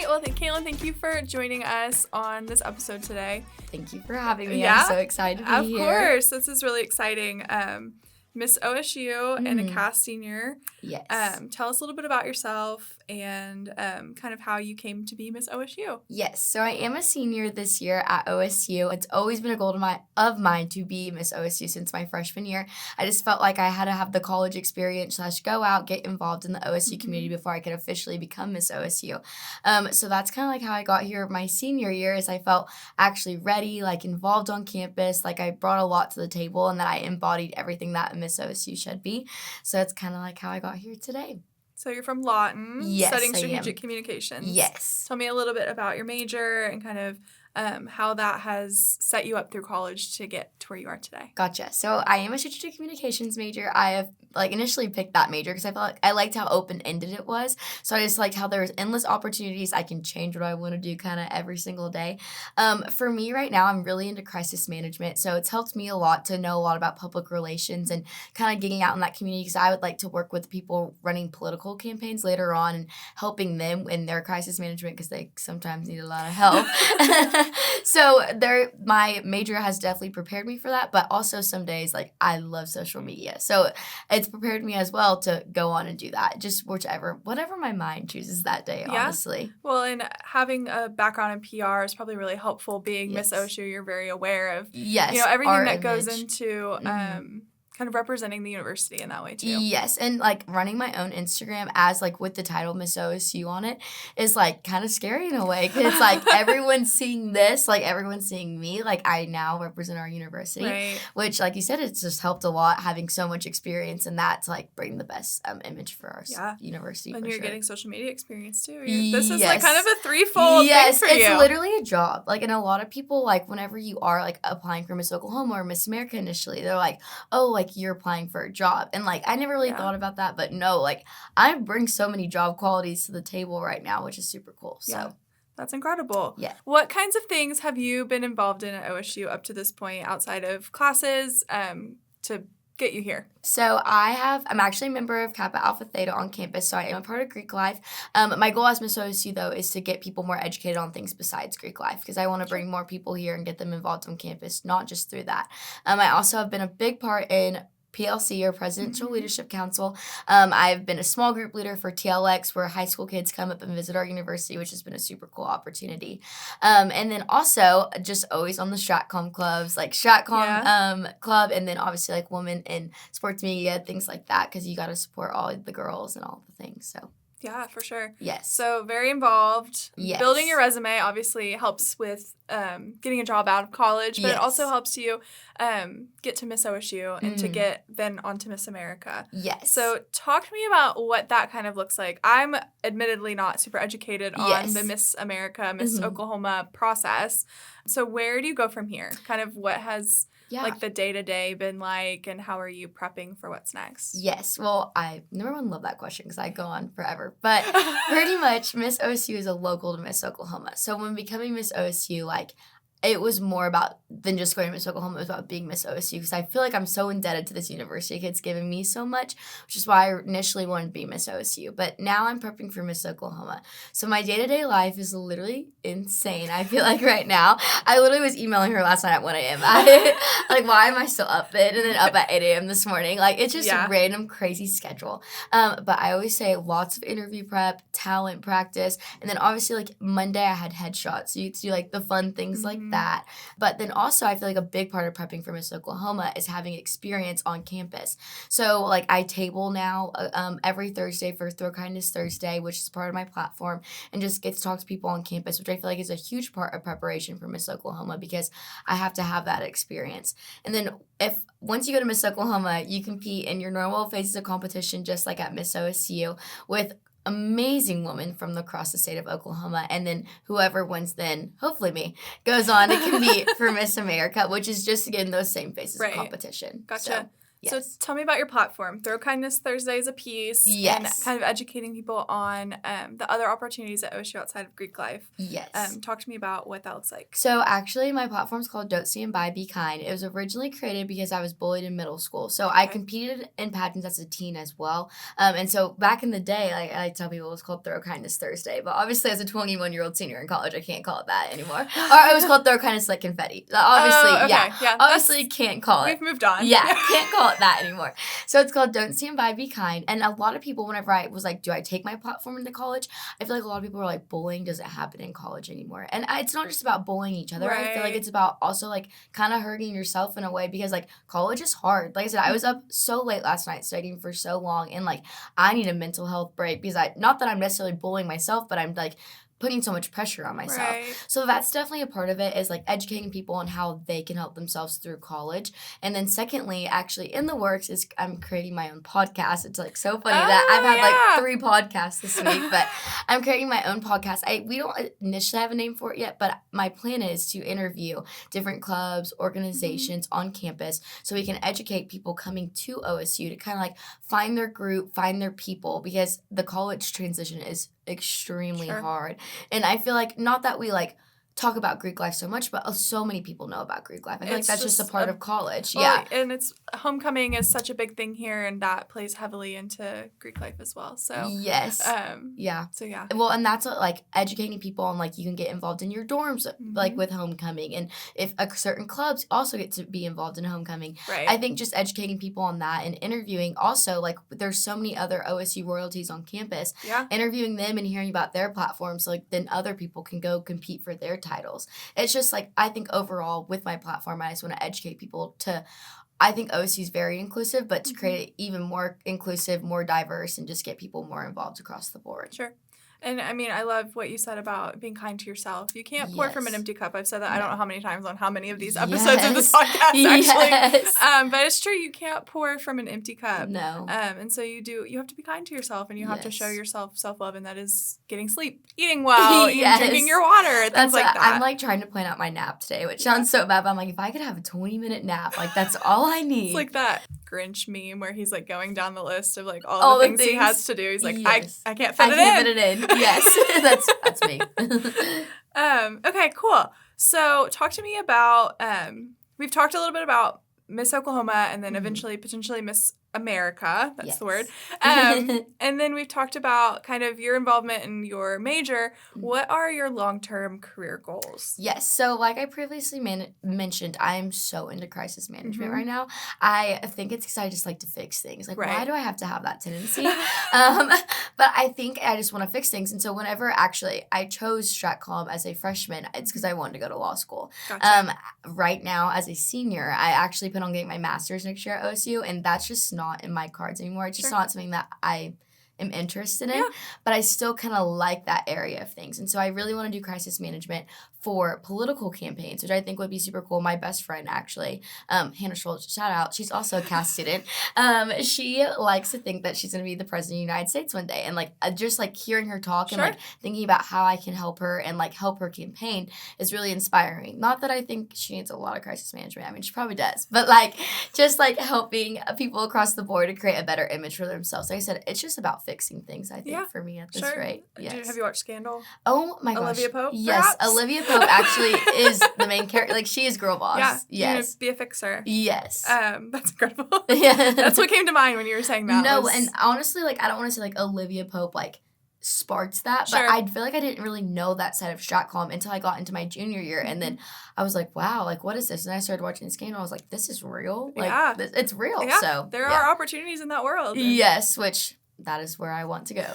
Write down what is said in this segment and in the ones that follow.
right. Well, Katelyn, thank you for joining us on this episode today. Thank you for having me. Yeah, I'm so excited to be here. Of course. This is really exciting. Miss OSU and a Cass senior. Yes. Tell us a little bit about yourself and kind of how you came to be Miss OSU. Yes. So I am a senior this year at OSU. It's always been a goal of mine to be Miss OSU since my freshman year. I just felt like I had to have the college experience / go out, get involved in the OSU community before I could officially become Miss OSU. So that's kind of like how I got here my senior year, is I felt actually ready, like involved on campus, like I brought a lot to the table and that I embodied everything that Miss OSU should be. So it's kind of like how I got here today. So you're from Lawton, studying strategic communications. Yes. Tell me a little bit about your major and kind of how that has set you up through college to get to where you are today. Gotcha. So I am a strategic communications major. I have initially picked that major because I felt like I liked how open-ended it was. So I just liked how there was endless opportunities. I can change what I want to do kind of every single day. For me right now, I'm really into crisis management. So it's helped me a lot to know a lot about public relations and kind of getting out in that community, because I would like to work with people running political campaigns later on and helping them in their crisis management, because they sometimes need a lot of help. So my major has definitely prepared me for that, but also some days I love social media. So it's prepared me as well to go on and do that. Just whatever my mind chooses that day, honestly. Well, and having a background in PR is probably really helpful. Being Miss OSU, you're very aware of everything that goes into kind of representing the university in that way too. Yes, and running my own Instagram as with the title Miss OSU on it is kind of scary in a way, because it's everyone's seeing this, everyone's seeing me, I now represent our university, right. Which like you said, it's just helped a lot having so much experience in that to bring the best image for our university. And for you're sure. Getting social media experience too. This is kind of a threefold thing for you. Yes, it's literally a job. And a lot of people whenever you are applying for Miss Oklahoma or Miss America initially, they're you're applying for a job. And I never really thought about that, but no, I bring so many job qualities to the table right now, which is super cool. So that's incredible. Yeah. What kinds of things have you been involved in at OSU up to this point outside of classes to get you here? So I'm actually a member of Kappa Alpha Theta on campus, so I am a part of Greek life. My goal as Miss OSU, though, is to get people more educated on things besides Greek life, because I want to bring more people here and get them involved on campus, not just through that. I also have been a big part in PLC, or Presidential Leadership Council. I've been a small group leader for TLX, where high school kids come up and visit our university, which has been a super cool opportunity. And then also just always on the StratCom clubs, StratCom club, and then obviously women in sports media, things like that, because you got to support all the girls and all the things. So. Yeah, for sure. Yes. So very involved. Yes. Building your resume obviously helps with getting a job out of college, but it also helps you get to Miss OSU and to get then onto Miss America. Yes. So talk to me about what that kind of looks like. I'm admittedly not super educated on the Miss America, Miss Oklahoma process. So where do you go from here? Kind of what has the day-to-day been like, and how are you prepping for what's next? Yes. Well, I number one love that question because I go on forever. But pretty much Miss OSU is a local to Miss Oklahoma. So when becoming Miss OSU, it was more about than just going to Miss Oklahoma. It was about being Miss OSU, because I feel like I'm so indebted to this university. It's given me so much, which is why I initially wanted to be Miss OSU. But now I'm prepping for Miss Oklahoma. So my day-to-day life is literally insane, I feel like, right now. I literally was emailing her last night at 1 a.m. Why am I still up then? And then up at 8 a.m. this morning. It's just a random, crazy schedule. But I always say lots of interview prep, talent practice, and then obviously, Monday I had headshots. So you get to do, the fun things like that. But then also I feel like a big part of prepping for Miss Oklahoma is having experience on campus. So I table now every Thursday for Throw Kindness Thursday, which is part of my platform, and just get to talk to people on campus, which I feel like is a huge part of preparation for Miss Oklahoma, because I have to have that experience. And then once you go to Miss Oklahoma, you compete in your normal phases of competition, just like at Miss OSU, with amazing women from across the state of Oklahoma, and then whoever wins then, hopefully me, goes on to compete for Miss America, which is just again those same phases of competition. Gotcha. Yes. So tell me about your platform. Throw Kindness Thursday is a piece. Yes. And kind of educating people on the other opportunities at OSU outside of Greek life. Yes. Talk to me about what that looks like. So actually, my platform's called Don't Stand By, Be Kind. It was originally created because I was bullied in middle school. So I competed in pageants as a teen as well. And so back in the day, like I tell people, it was called Throw Kindness Thursday. But obviously, as a 21-year-old senior in college, I can't call it that anymore. Or it was called Throw Kindness Like Confetti. Obviously, obviously can't call it. We've moved on. Yeah, can't call it that anymore. So it's called Don't Stand By, Be Kind. And a lot of people, whenever I was like, do I take my platform into college? I feel like a lot of people are like, bullying doesn't happen in college anymore. And it's not just about bullying each other. Right. I feel like it's about also like kind of hurting yourself in a way because like college is hard. Like I said, I was up so late last night studying for so long and like I need a mental health break because not that I'm necessarily bullying myself, but I'm like putting so much pressure on myself. Right. So that's definitely a part of it is like educating people on how they can help themselves through college. And then secondly, actually in the works is I'm creating my own podcast. It's like so funny that I've had like 3 podcasts this week, but I'm creating my own podcast. We don't initially have a name for it yet, but my plan is to interview different clubs, organizations on campus so we can educate people coming to OSU to kind of like find their group, find their people because the college transition is extremely hard. And I feel like not that we like talk about Greek life so much, but so many people know about Greek life. I feel like that's just a part of college. Well, and it's homecoming is such a big thing here, and that plays heavily into Greek life as well. So yes, yeah. So yeah. Well, and that's what like educating people on like you can get involved in your dorms like with homecoming, and if certain clubs also get to be involved in homecoming. Right. I think just educating people on that and interviewing also like there's so many other OSU royalties on campus. Yeah. Interviewing them and hearing about their platforms, like then other people can go compete for their titles. It's just like I think overall with my platform I just want to educate people to I think OSU is very inclusive, but to create it even more inclusive, more diverse, and just get people more involved across the board. Sure. And I mean, I love what you said about being kind to yourself. You can't pour from an empty cup. I've said that I don't know how many times on how many of these episodes of this podcast, actually. But it's true. You can't pour from an empty cup. No. And so you have to be kind to yourself and you have to show yourself self-love, and that is getting sleep, eating well, drinking your water, things like that. I'm like trying to plan out my nap today, which sounds so bad, but I'm like, if I could have a 20-minute nap, like that's all I need. It's like that Grinch meme where he's like going down the list of like all the things he has to do. He's like, I can't fit it in. Yes, that's me. Okay, cool. So talk to me about, we've talked a little bit about Miss Oklahoma and then eventually potentially Miss America. That's the word. And then we've talked about kind of your involvement in your major. What are your long-term career goals? Yes. So like I previously mentioned, I'm so into crisis management right now. I think it's because I just like to fix things. Like, why do I have to have that tendency? But I think I just want to fix things. And so whenever actually I chose Strat Comm as a freshman, it's because I wanted to go to law school. Gotcha. Right now as a senior, I actually plan on getting my master's next year at OSU, and that's just not in my cards anymore. It's just not something that I am interested in, but I still kind of like that area of things. And so I really want to do crisis management for political campaigns, which I think would be super cool. My best friend, actually, Hannah Schultz, shout out, she's also a CAS student. She likes to think that she's going to be the president of the United States one day. And like just like hearing her talk and like thinking about how I can help her and like help her campaign is really inspiring. Not that I think she needs a lot of crisis management. I mean, she probably does, but like just like helping people across the board to create a better image for themselves. Like I said, it's just about fixing things, I think, for me at this rate. Yes. Have you watched Scandal? Oh my gosh. Olivia Pope? Yes, perhaps? Olivia Pope actually is the main character. Like, she is girl boss. Yeah. Yes. Be a fixer. Yes. That's incredible. Yeah. That's what came to mind when you were saying that. No, and honestly, like, I don't want to say, like, Olivia Pope, like, sparks that, but I feel like I didn't really know that side of Strat Comm until I got into my junior year, and then I was like, wow, like, what is this? And I started watching Scandal, I was like, this is real. Like, it's real. Yeah. So there are opportunities in that world. Yes, which... that is where I want to go.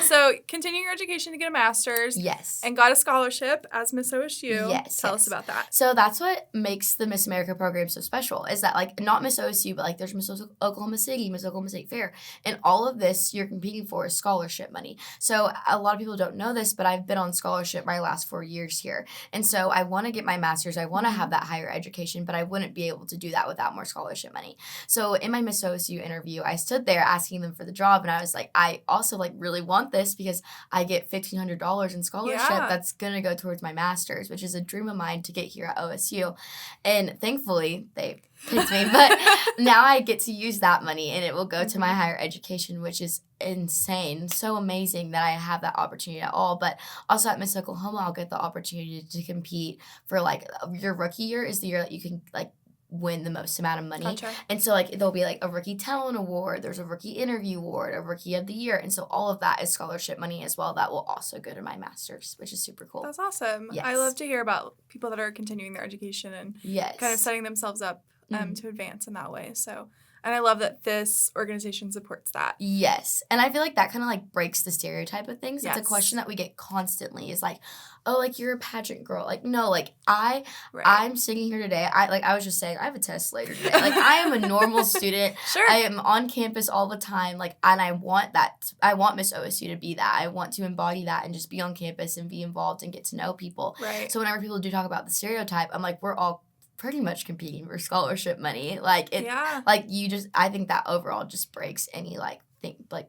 So, continue your education to get a master's. Yes. And got a scholarship as Miss OSU. Yes. Tell us about that. So, that's what makes the Miss America program so special, is that, like, not Miss OSU, but, like, there's Miss Oklahoma City, Miss Oklahoma State Fair. And all of this you're competing for is scholarship money. So, a lot of people don't know this, but I've been on scholarship my last 4 years here. And so, I want to get my master's. I want to have that higher education, but I wouldn't be able to do that without more scholarship money. So, in my Miss OSU interview, I stood there asking them for the job. And I was like, I also like really want this because I get $1,500 in scholarship that's going to go towards my master's, which is a dream of mine to get here at OSU. And thankfully they picked me, but now I get to use that money and it will go to my higher education, which is insane. So amazing that I have that opportunity at all. But also at Miss Oklahoma, I'll get the opportunity to compete for like your rookie year is the year that you can like win the most amount of money. Gotcha. And so like there'll be like a rookie talent award, there's a rookie interview award, a rookie of the year. And so all of that is scholarship money as well that will also go to my master's, which is super cool. That's awesome. Yes. I love to hear about people that are continuing their education and kind of setting themselves up to advance in that way. So, and I love that this organization supports that. Yes. And I feel like that kind of like breaks the stereotype of things. It's a question that we get constantly is like, oh, like you're a pageant girl. Like, no, like I'm sitting here today. I was just saying, I have a test later today. Like I am a normal student. Sure. I am on campus all the time. Like, and I want that. I want Miss OSU to be that. I want to embody that and just be on campus and be involved and get to know people. Right. So whenever people do talk about the stereotype, I'm like, we're all pretty much competing for scholarship money. Like it like you just I think that overall just breaks any like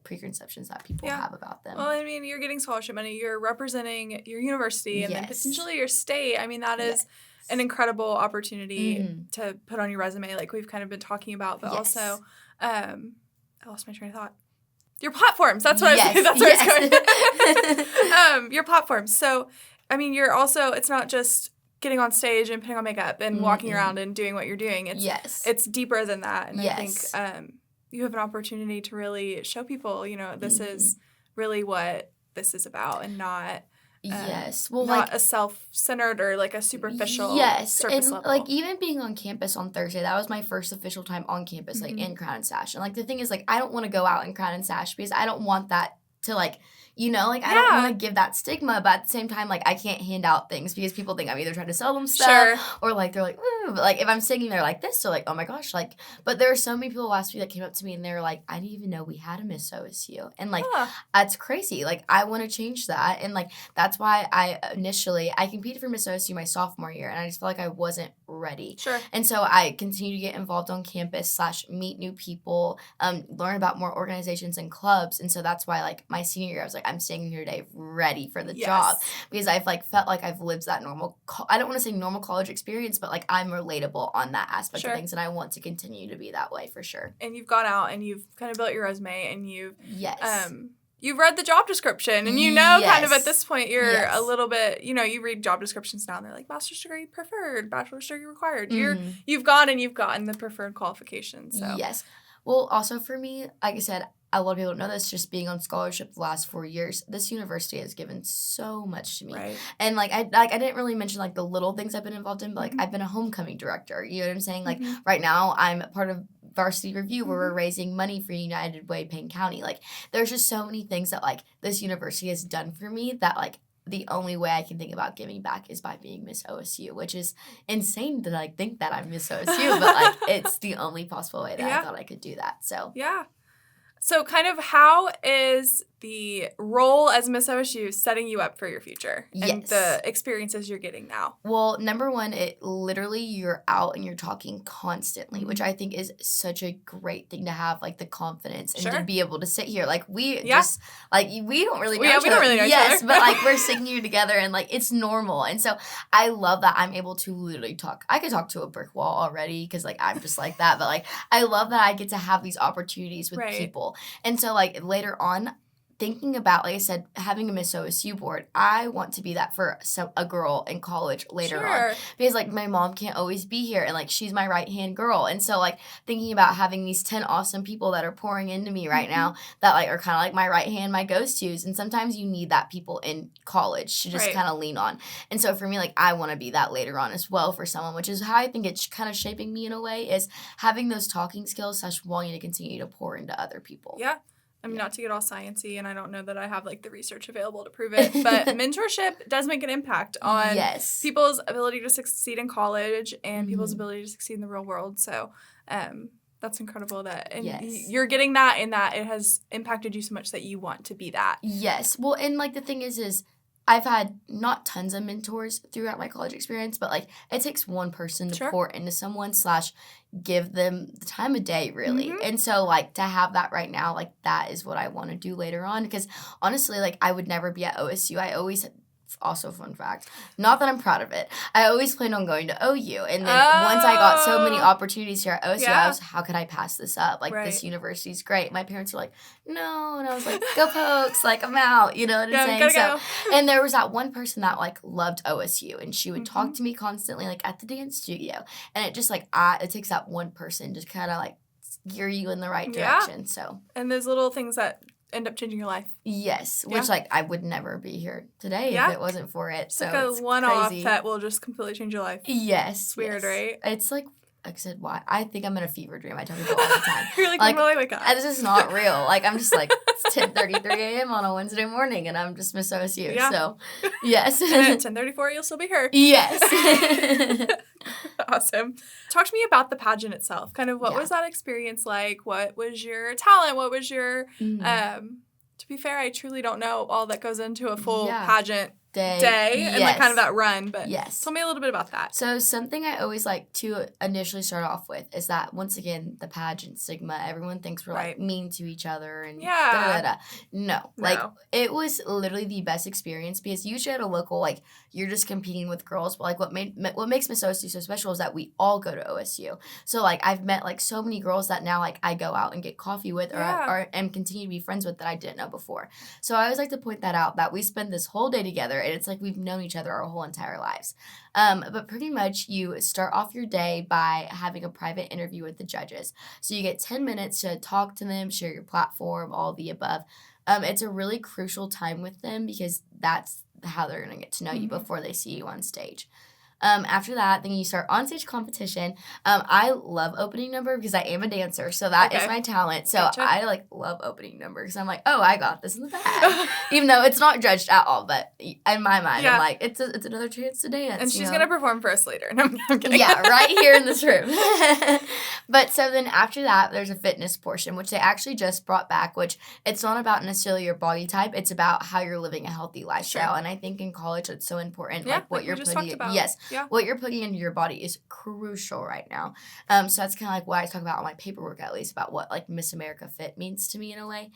preconceptions that people have about them. Well, I mean, you're getting scholarship money, you're representing your university and then potentially your state. I mean, that is an incredible opportunity to put on your resume like we've kind of been talking about, but also I lost my train of thought. Your platforms. That's what I was that's where I was going. Your platforms. So, I mean, you're also it's not just getting on stage and putting on makeup and walking around and doing what you're doing. It's deeper than that. And I think you have an opportunity to really show people, you know, this is really what this is about and not well, not like a self-centered or like a superficial surface and level. Like even being on campus on Thursday, that was my first official time on campus, like in Crown and Sash. And like the thing is like I don't want to go out in Crown and Sash because I don't want that to like you know, like, I don't want to give that stigma, but at the same time, like, I can't hand out things because people think I'm either trying to sell them stuff or, like, they're like, ooh. But, like, if I'm sitting there like this, they're like, oh, my gosh. Like, but there were so many people last week that came up to me and they were like, I didn't even know we had a Miss OSU. And, like, that's crazy. Like, I want to change that. And, like, that's why I competed for Miss OSU my sophomore year, and I just felt like I wasn't ready. And so I continue to get involved on campus / meet new people, learn about more organizations and clubs. And so that's why, like, my senior year, I was like, I'm staying here today ready for the job because I've, like, felt like I've lived that normal, I don't want to say normal college experience, but, like, I'm relatable on that aspect of things, and I want to continue to be that way for sure. And you've gone out and you've kind of built your resume and you've you've read the job description and you know kind of at this point you're a little bit, you know, you read job descriptions now and they're like master's degree preferred, bachelor's degree required. You've gone and you've gotten the preferred qualifications. So. Yes. Well, also for me, like I said, a lot of people don't know this, just being on scholarship the last 4 years, this university has given so much to me. And, like, I didn't really mention, like, the little things I've been involved in, but, like, I've been a homecoming director. You know what I'm saying? Like, right now, I'm part of Varsity Review where we're raising money for United Way, Payne County. Like, there's just so many things that, like, this university has done for me that, like, the only way I can think about giving back is by being Miss OSU, which is insane to, like, think that I'm Miss OSU, but, like, it's the only possible way that I thought I could do that, so. Yeah. So kind of how is the role as Miss OSU setting you up for your future and the experiences you're getting now? Well, number one, it literally you're out and you're talking constantly, which I think is such a great thing to have, like the confidence and to be able to sit here. Like we just like we don't really know each other. We don't really know each other. But like we're sitting here together and like it's normal. And so I love that I'm able to literally talk. I could talk to a brick wall already because like I'm just like that. But like I love that I get to have these opportunities with people. And so like later on, thinking about, like I said, having a Miss OSU board, I want to be that for a girl in college later on. Because, like, my mom can't always be here, and, like, she's my right-hand girl. And so, like, thinking about having these 10 awesome people that are pouring into me right now that, like, are kind of like my right hand, my go-tos. And sometimes you need that people in college to just kind of lean on. And so, for me, like, I want to be that later on as well for someone, which is how I think it's kind of shaping me in a way, is having those talking skills / wanting to continue to pour into other people. Yeah. I mean, not to get all sciencey, and I don't know that I have, like, the research available to prove it, but mentorship does make an impact on people's ability to succeed in college and people's ability to succeed in the real world. So that's incredible that you're getting that and that it has impacted you so much that you want to be that. Yes. Well, and, like, the thing is I've had not tons of mentors throughout my college experience, but, like, it takes one person to pour into someone / give them the time of day, really. Mm-hmm. And so, like, to have that right now, like, that is what I want to do later on. Because, honestly, like, I would never be at OSU. I always... Also, fun fact, not that I'm proud of it, I always planned on going to OU. And then once I got so many opportunities here at OSU, I was, how could I pass this up? Like, this university's great. My parents were like, no. And I was like, go Pokes. Like, I'm out. You know what I'm saying? So, and there was that one person that, like, loved OSU. And she would talk to me constantly, like, at the dance studio. And it just, like, it takes that one person just kind of, like, steer you in the right direction. So. And those little things that end up changing your life. Yes, which, like, I would never be here today if it wasn't for it. So like a one-off that will just completely change your life. Yes. It's weird, right? It's like I said, why? I think I'm in a fever dream. I tell people all the time. You're like, when will I wake up? This is not real. Like, I'm just like, it's 10:33 a.m. on a Wednesday morning, and I'm just Miss OSU. Yeah. So, yes. And at 10:34, you'll still be here. Yes. Awesome. Talk to me about the pageant itself. Kind of what was that experience like? What was your talent? What was your, to be fair, I truly don't know all that goes into a full pageant day and like kind of that run, but tell me a little bit about that. So something I always like to initially start off with is that, once again, the pageant stigma, everyone thinks we're like mean to each other and No, like it was literally the best experience, because usually at a local, like, you're just competing with girls, but like what makes Miss OSU so special is that we all go to OSU. So like I've met like so many girls that now like I go out and get coffee with or and continue to be friends with that I didn't know before. So I always like to point that out, that we spend this whole day together and it's like we've known each other our whole entire lives. But pretty much you start off your day by having a private interview with the judges. So you get 10 minutes to talk to them, share your platform, all the above. It's a really crucial time with them, because that's how they're going to get to know you before they see you on stage. After that, then you start on-stage competition. I love opening number because I am a dancer, so that is my talent. So I, like, love opening number because I'm like, oh, I got this in the bag. Even though it's not judged at all, but in my mind, I'm like, it's another chance to dance. And she's going to perform for us later. No, I'm kidding. Yeah, right here in this room. But so then after that, there's a fitness portion, which they actually just brought back, which it's not about necessarily your body type. It's about how you're living a healthy lifestyle. Sure. And I think in college, it's so important, like what you're putting what you're putting into your body is crucial right now. So that's kind of like what I talk about on my paperwork, at least, about what like Miss America Fit means to me in a way.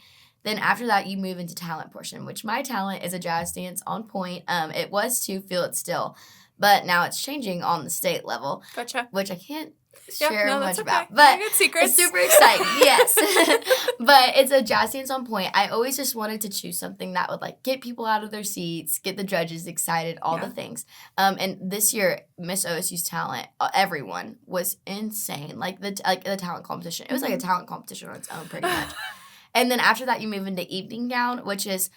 Then after that, you move into talent portion, which my talent is a jazz dance on point. It was to Feel It Still, but now it's changing on the state level. Gotcha. Which I can't share much about. But secrets. It's super exciting, yes. But it's a jazz dance on point. I always just wanted to choose something that would like get people out of their seats, get the judges excited, all the things. And this year, Miss OSU's talent, everyone was insane. Like the talent competition. It was like a talent competition on its own, pretty much. And then after that, you move into evening gown, which is,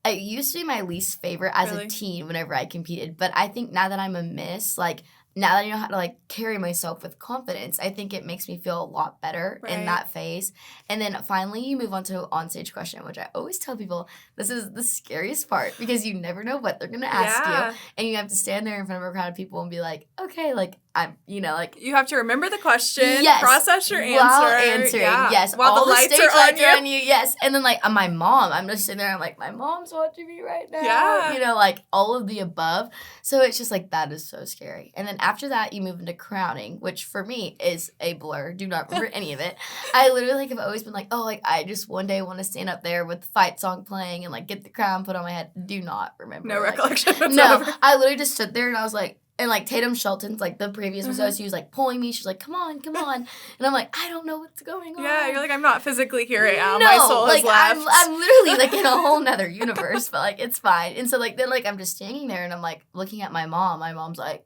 it used to be my least favorite as a teen whenever I competed. But I think now that I'm a miss, like, now that I know how to, like, carry myself with confidence, I think it makes me feel a lot better in that phase. And then finally, you move on to onstage question, which I always tell people, this is the scariest part, because you never know what they're going to ask you. And you have to stand there in front of a crowd of people and be like, okay, like, I'm, you know, like. You have to remember the question, process your answer. While answering, yes. While all the lights are on you. Yes. And then, like, my mom, I'm just sitting there, I'm like, my mom's watching me right now. Yeah. You know, like, all of the above. So it's just like, that is so scary. And then after that, you move into crowning, which for me is a blur. Do not remember any of it. I literally, like, have always been like, oh, like, I just one day want to stand up there with the fight song playing and, like, get the crown put on my head. Do not remember. No recollection whatsoever. No. I literally just stood there and I was like, and, like, Tatum Shelton's, like, the previous Miss OSU was, like, pulling me. She's like, come on. And I'm like, I don't know what's going on. Yeah, you're like, I'm not physically here right now. My soul has left. I'm literally, like, in a whole nother universe, but, like, it's fine. And so, like, then, like, I'm just standing there and I'm, like, looking at my mom. My mom's like,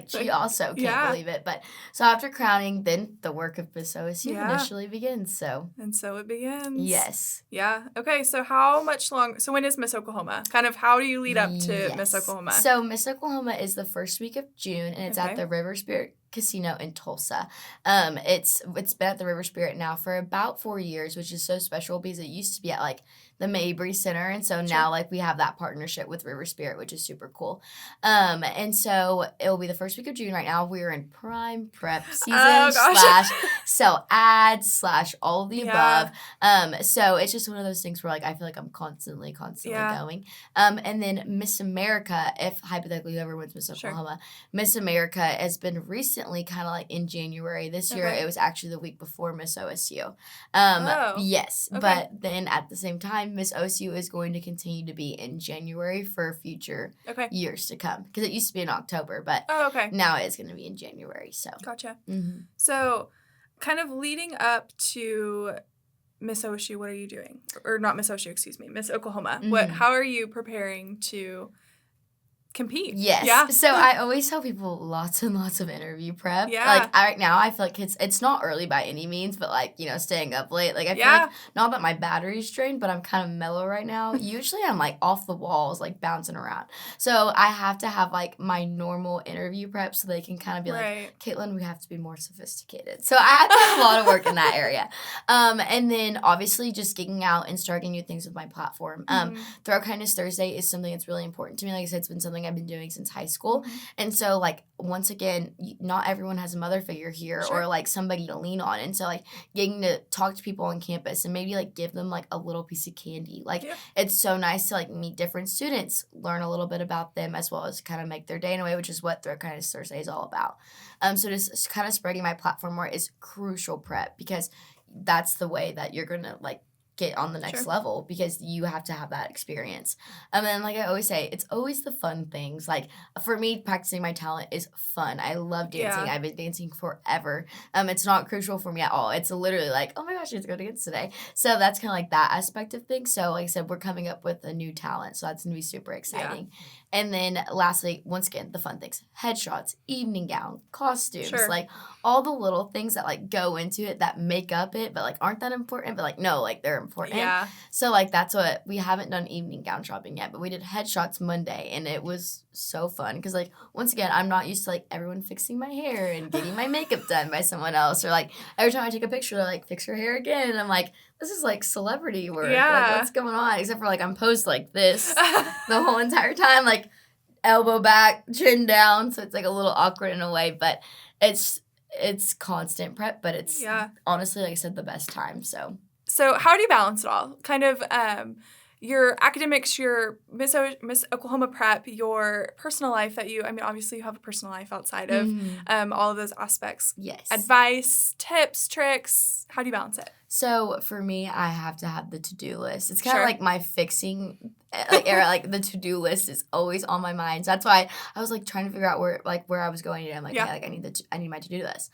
she also can't believe it. But so after crowning, then the work of Miss OSU initially begins. So. And so it begins. Yes. Yeah. Okay. So how much long? So when is Miss Oklahoma? Kind of how do you lead up to Miss Oklahoma? So Miss Oklahoma is the first week of June, and it's at the River Spirit casino in Tulsa. It's been at the River Spirit now for about 4 years, which is so special because it used to be at like the Mabry Center, and so now like we have that partnership with River Spirit, which is super cool. And so it'll be the first week of June right now. We're in prime prep season / sell ads / all of the above. So it's just one of those things where like I feel like I'm constantly going. And then Miss America, if hypothetically whoever wins Miss Oklahoma, Miss America has been recently kind of like in January. This year it was actually the week before Miss OSU. Yes, but then at the same time, Miss OSU is going to continue to be in January for future years to come because it used to be in October, but now it is going to be in January. So gotcha. So, kind of leading up to Miss OSU, what are you doing? Or not Miss OSU, excuse me, Miss Oklahoma. How are you preparing to compete? Yes. Yeah. So I always tell people lots and lots of interview prep. Yeah. Like right now I feel like it's not early by any means, but like, you know, staying up late. Like I feel like not that my battery's drained, but I'm kind of mellow right now. Usually I'm like off the walls, like bouncing around. So I have to have like my normal interview prep so they can kind of be like, Katelyn, we have to be more sophisticated. So I have to have a lot of work in that area. And then obviously just getting out and starting new things with my platform. Throw Kindness Thursday is something that's really important to me. Like I said, it's been something I've been doing since high school. And so like once again, not everyone has a mother figure here or like somebody to lean on. And so like getting to talk to people on campus and maybe like give them like a little piece of candy. Like it's so nice to like meet different students, learn a little bit about them as well as kind of make their day in a way, which is what Throw Kindness Thursday is all about. So just kind of spreading my platform more is crucial prep because that's the way that you're going to like get on the next level because you have to have that experience. And then like I always say, it's always the fun things. Like for me, practicing my talent is fun. I love dancing. I've been dancing forever. It's not crucial for me at all. It's literally like, oh my gosh, it's going to dance today. So that's kind of like that aspect of things. So like I said, we're coming up with a new talent. So that's going to be super exciting. And then lastly, once again, the fun things, headshots, evening gown, costumes, like all the little things that like go into it that make up it, but like aren't that important, but like, no, like they're important. So like that's what we haven't done evening gown shopping yet, but we did headshots Monday and it was so fun because like once again I'm not used to like everyone fixing my hair and getting my makeup done by someone else or like every time I take a picture they're like fix your hair again and I'm like this is like celebrity work. Like what's going on? Except for like I'm posed like this the whole entire time, like elbow back, chin down, so it's like a little awkward in a way, but it's constant prep, but it's honestly like I said the best time. So how do you balance it all? Kind of your academics, your Miss Oklahoma prep, your personal life that you, I mean, obviously you have a personal life outside of all of those aspects. Yes. Advice, tips, tricks. How do you balance it? So for me, I have to have the to-do list. It's kind of like my fixing era. Like the to-do list is always on my mind. So that's why I was like trying to figure out where I was going today. I'm like, I need my to-do list.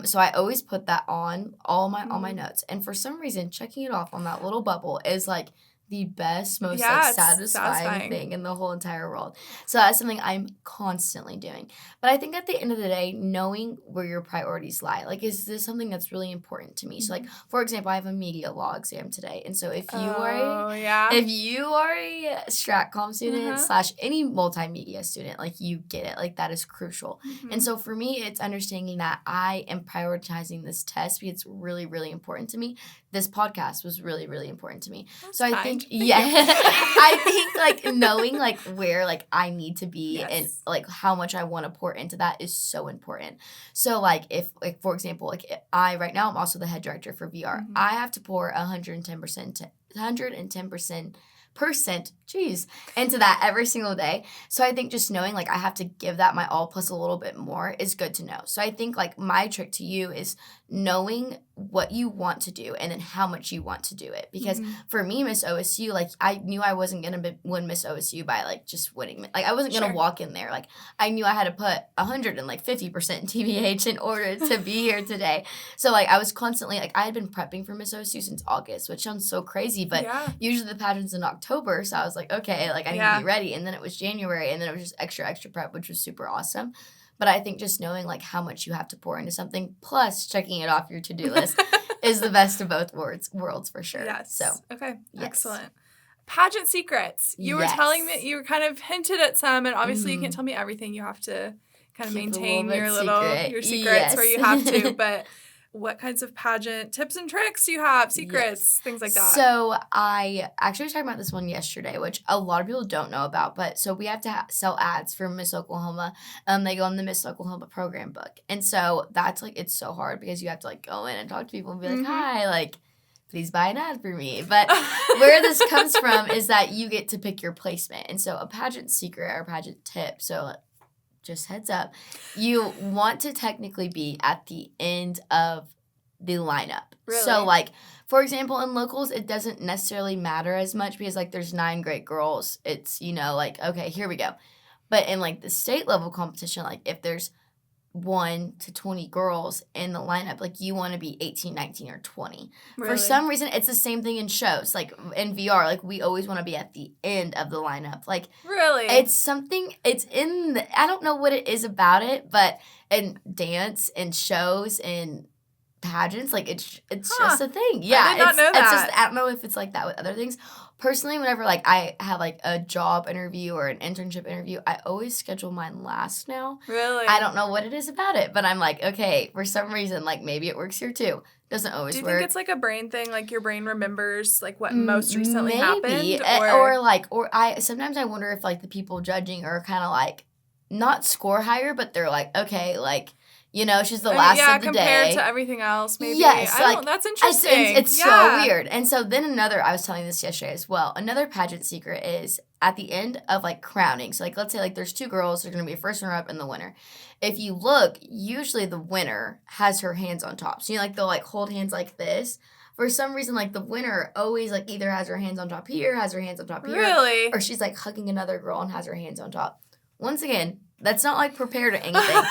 So I always put that on all my notes. And for some reason, checking it off on that little bubble is like the best, most like satisfying thing in the whole entire world. So that's something I'm constantly doing. But I think at the end of the day, knowing where your priorities lie, like is this something that's really important to me? So like for example, I have a media law exam today, and so if you are a Strat Comm student / any multimedia student, like you get it, like that is crucial. And so for me, it's understanding that I am prioritizing this test because it's really, really important to me. This podcast was really, really important to me. That's so I think I think like knowing like where like I need to be and like how much I want to pour into that is so important. So like if like for example, like I right now I'm also the head director for VR. I have to pour 110% into that every single day. So I think just knowing like I have to give that my all plus a little bit more is good to know. So I think like my trick to you is knowing what you want to do and then how much you want to do it. Because for me, Miss OSU, like I knew I wasn't going to win Miss OSU by like just winning. Like I wasn't going to walk in there. Like I knew I had to put 150% TBH in order to be here today. So like I was constantly like I had been prepping for Miss OSU since August, which sounds so crazy, but usually the pageant's in October. So I was like, okay, like I need to be ready. And then it was January and then it was just extra prep, which was super awesome. But I think just knowing like how much you have to pour into something plus checking it off your to-do list is the best of both worlds for sure. Yes. So excellent. Pageant secrets. You were telling me, you were kind of hinted at some, and obviously you can't tell me everything. You have to kind of maintain your secrets yes. where you have to. But what kinds of pageant tips and tricks do you have? Secrets, things like that. So I actually was talking about this one yesterday, which a lot of people don't know about. But so we have to sell ads for Miss Oklahoma. They go on the Miss Oklahoma program book. And so that's like, it's so hard because you have to like go in and talk to people and be like, hi, like, please buy an ad for me. But where this comes from is that you get to pick your placement. And so a pageant secret or pageant tip, so just heads up, you want to technically be at the end of the lineup. Really? So, like, for example, in locals, it doesn't necessarily matter as much because, like, there's 9 great girls. It's, you know, like, okay, here we go. But in, like, the state level competition, like, if there's 1 to 20 girls in the lineup, like, you want to be 18, 19, or 20. Really? For some reason, it's the same thing in shows. Like, in VR, like, we always want to be at the end of the lineup. Like, really? It's something, it's in the, I don't know what it is about it, but in dance and shows and pageants, like, it's just a thing. Yeah. I did not know that. It's just, I don't know if it's like that with other things. Personally, whenever, like, I have, like, a job interview or an internship interview, I always schedule mine last now. Really? I don't know what it is about it, but I'm like, okay, for some reason, like, maybe it works here, too. Doesn't always work. Do you think it's, like, a brain thing? Like, your brain remembers, like, what most recently happened? Sometimes I wonder if, like, the people judging are kind of, like, not score higher, but they're like, okay, like, you know, she's the last of the day. Yeah, compared to everything else, maybe. Yes. That's interesting. It's so weird. And so then I was telling this yesterday as well, another pageant secret is at the end of, like, crowning. So, like, let's say, like, there's 2 girls. There's going to be a first runner-up and the winner. If you look, usually the winner has her hands on top. So, you know, like, they'll, like, hold hands like this. For some reason, like, the winner always, like, either has her hands on top here, has her hands on top here. Really? Or she's, like, hugging another girl and has her hands on top. Once again, that's not, like, prepared or anything.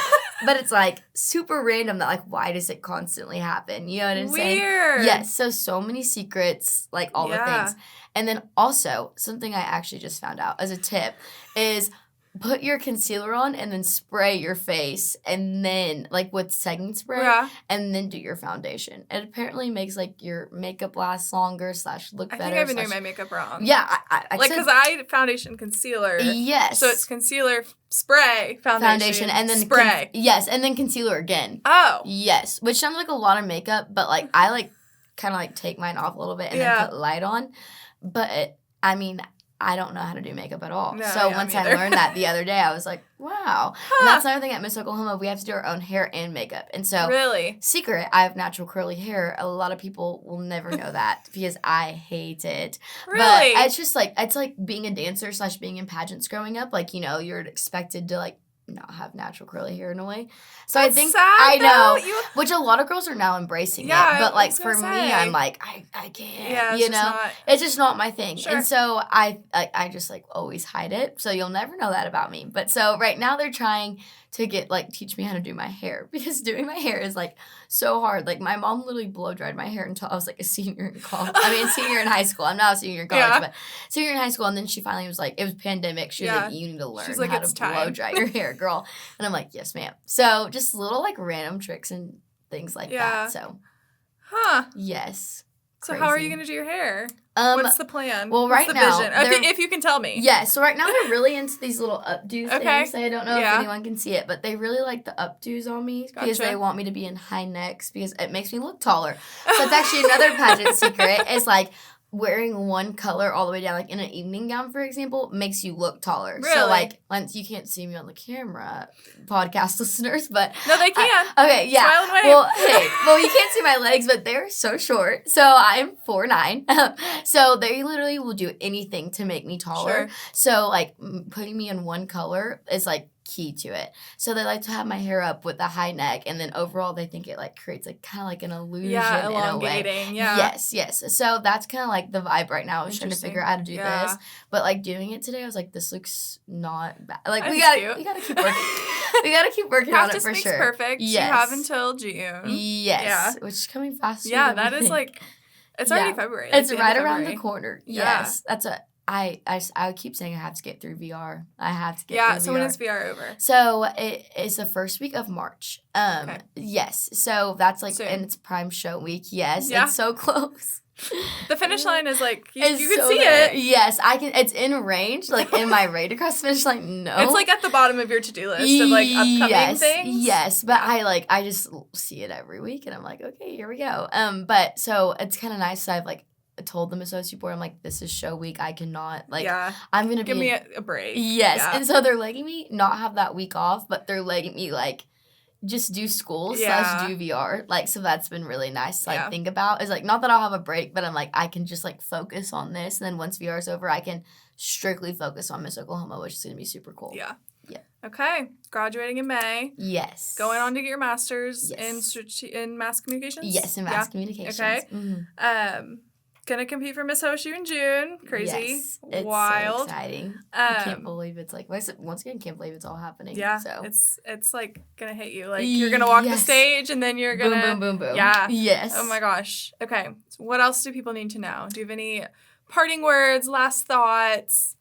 But it's, like, super random that, like, why does it constantly happen? You know what I'm saying? Weird. Yes. So many secrets, like, all the things. And then also, something I actually just found out as a tip is put your concealer on and then spray your face and then, like, with setting spray and then do your foundation. It apparently makes, like, your makeup last longer / look better. I think I've been doing my makeup wrong. Yeah. I like, because I foundation concealer. Yes. So it's concealer, spray, foundation and then spray. Yes, and then concealer again. Oh. Yes, which sounds like a lot of makeup, but, like, I, like, kind of, like, take mine off a little bit and then put light on. But, I mean, I don't know how to do makeup at all. No, so once I learned that the other day, I was like, wow. And that's another thing at Miss Oklahoma. We have to do our own hair and makeup. And so, secret, I have natural curly hair. A lot of people will never know that because I hate it. Really? But it's just like, it's like being a dancer / being in pageants growing up. Like, you know, you're expected to, like, not have natural curly hair in a way. So that's I think, sad, I know, which a lot of girls are now embracing it. But, like, for me, I'm like, I can't, yeah, you know? It's just not my thing. Sure. And so I just, like, always hide it. So you'll never know that about me. But so right now they're trying to teach me how to do my hair because doing my hair is, like, so hard. Like, my mom literally blow dried my hair until I was, like, a senior in college. Senior in high school. I'm not a senior in college, but senior in high school. And then she finally was like, it was pandemic. She was like, you need to learn how to blow dry your hair, girl. And I'm like, yes, ma'am. So just little, like, random tricks and things like that. So, yes. So how are you going to do your hair? What's the plan? Well, What's the vision? If you can tell me. Yeah, so right now they're really into these little updo things. I don't know if anyone can see it, but they really like the updos on me because they want me to be in high necks because it makes me look taller. So it's actually another pageant secret. It's like wearing one color all the way down, like in an evening gown, for example, makes you look taller. Really? So, like, once you can't see me on the camera, podcast listeners, but... No, they can. Okay, yeah. Smile and wave. Well, you can't see my legs, but they're so short. So, I'm 4'9". So, they literally will do anything to make me taller. Sure. So, like, putting me in one color is, like, key to it. So they like to have my hair up with a high neck, and then overall they think it, like, creates, like, kind of like an illusion in a way. Yes. So that's kind of like the vibe right now. I was trying to figure out how to do this, but, like, doing it today, I was like, this looks not bad. Like, we gotta keep working. We gotta keep working on it for sure. Practice makes perfect. Yes. You have until June. Yes. Yeah. Which is coming faster. Yeah, that is like. It's already February. It's right around the corner. Yes. That's I keep saying I have to get through VR. I have to get through VR. Yeah, so when is VR over? So it is the first week of March. Okay. Yes. So that's like, Soon. and it's Prime Show Week. Yes, Yeah. it's so close. The finish line is like, you can so see there. it. Yes, I can. It's in range, like in my rate across the finish line. No. It's like at the bottom of your to-do list of like upcoming things. Yes, but I just see it every week and I'm like, okay, here we go. But so it's kind of nice. So I've like told the Miss OSU board, I'm like, this is show week. I cannot, like, I'm going to give me a break. Yes. Yeah. And so they're letting me not have that week off, but they're letting me, like, just do school / do VR. Like, so that's been really nice to, like, think about. It's, like, not that I'll have a break, but I'm, like, I can just, like, focus on this. And then once VR is over, I can strictly focus on Miss Oklahoma, which is going to be super cool. Yeah. Yeah. Okay. Graduating in May. Yes. Going on to get your master's in mass communications? Yes, in mass communications. Okay. Mm-hmm. Gonna compete for Miss OSU in June. Crazy. Yes, it's wild. So exciting. I can't believe it's like, once again, can't believe it's all happening. Yeah. So. It's like gonna hit you. Like you're gonna walk the stage and then you're gonna. Boom, boom, boom, boom. Yeah. Yes. Oh my gosh. Okay. So what else do people need to know? Do you have any parting words, last thoughts?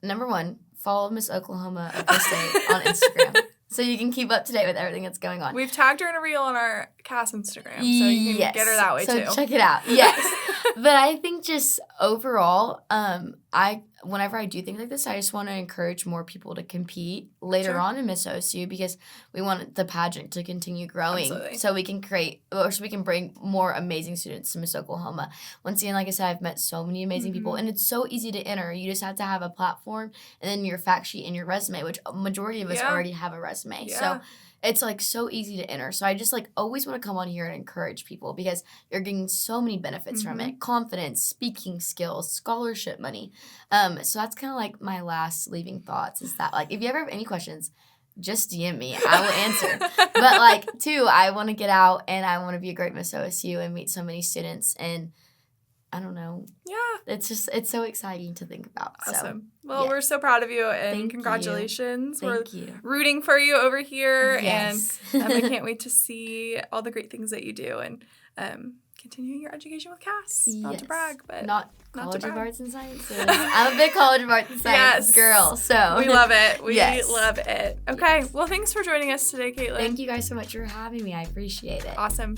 Number one, follow Miss Oklahoma of the state on Instagram. So you can keep up to date with everything that's going on. We've tagged her in a reel on our Cass Instagram, so you can get her that way too. So check it out. Yes. But I think just overall, whenever I do things like this, I just want to encourage more people to compete later on in Miss OSU because we want the pageant to continue growing. Absolutely. So we can bring more amazing students to Miss Oklahoma. Once again, like I said, I've met so many amazing people, and it's so easy to enter. You just have to have a platform and then your fact sheet and your resume, which a majority of us already have a resume. Yeah. So it's like so easy to enter. So I just like always want to come on here and encourage people because you're getting so many benefits from it. Confidence, speaking skills, scholarship money. So that's kind of like my last leaving thoughts is that like if you ever have any questions, just DM me. I will answer. But like too, I want to get out and I want to be a great Miss OSU and meet so many students and I don't know. Yeah. It's so exciting to think about. Awesome. So, we're so proud of you and congratulations. Thank you. We're rooting for you over here. Yes. And I can't wait to see all the great things that you do and continuing your education with Cass. Not to brag, but not College of Arts and Sciences. I'm a big College of Arts and Sciences girl. So we love it. We love it. Okay. Well, thanks for joining us today, Katelyn. Thank you guys so much for having me. I appreciate it. Awesome.